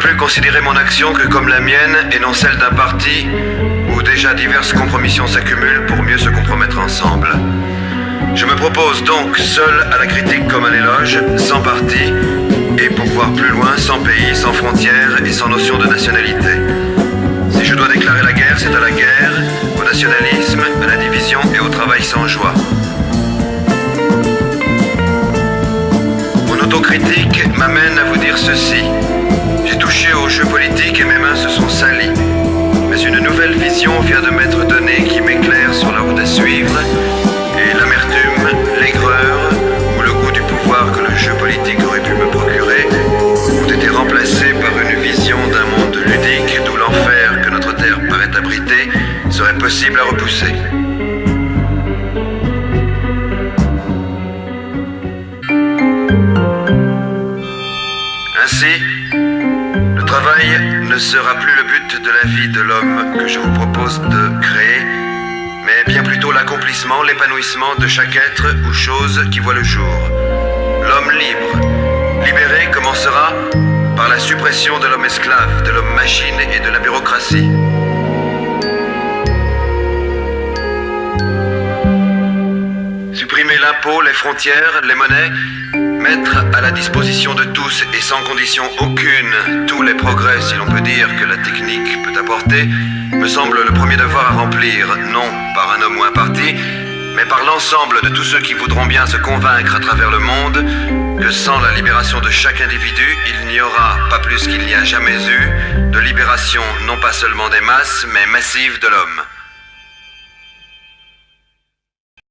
plus considérer mon action que comme la mienne et non celle d'un parti où déjà diverses compromissions s'accumulent pour mieux se compromettre ensemble. Je me propose donc seul à la critique comme à l'éloge, sans parti, et pour voir plus loin, sans pays, sans frontières et sans notion de nationalité. Si je dois déclarer la guerre, c'est à la guerre, au nationalisme, à la division et au travail sans joie. Mon autocritique m'amène à vous dire ceci. J'ai touché au jeu politique et mes mains se sont salies. Mais une nouvelle vision vient de m'être donnée qui m'éclaire sur la route à suivre, et l'amertume, l'aigreur ou le goût du pouvoir que le jeu politique aurait pu me procurer ont été remplacés par une vision d'un monde ludique d'où l'enfer que notre terre paraît abriter serait possible à repousser. Ainsi, le travail ne sera plus le but de la vie de l'homme que je vous propose de créer, mais bien plutôt l'accomplissement, l'épanouissement de chaque être ou chose qui voit le jour. L'homme libre, libéré, commencera par la suppression de l'homme esclave, de l'homme machine et de la bureaucratie. Supprimer l'impôt, les frontières, les monnaies, mettre à la disposition de tous et sans condition aucune tous les progrès, si l'on peut dire, que la technique peut apporter, me semble le premier devoir à remplir, non par un homme ou un parti, mais par l'ensemble de tous ceux qui voudront bien se convaincre à travers le monde que sans la libération de chaque individu, il n'y aura, pas plus qu'il n'y a jamais eu, de libération non pas seulement des masses, mais massive de l'homme.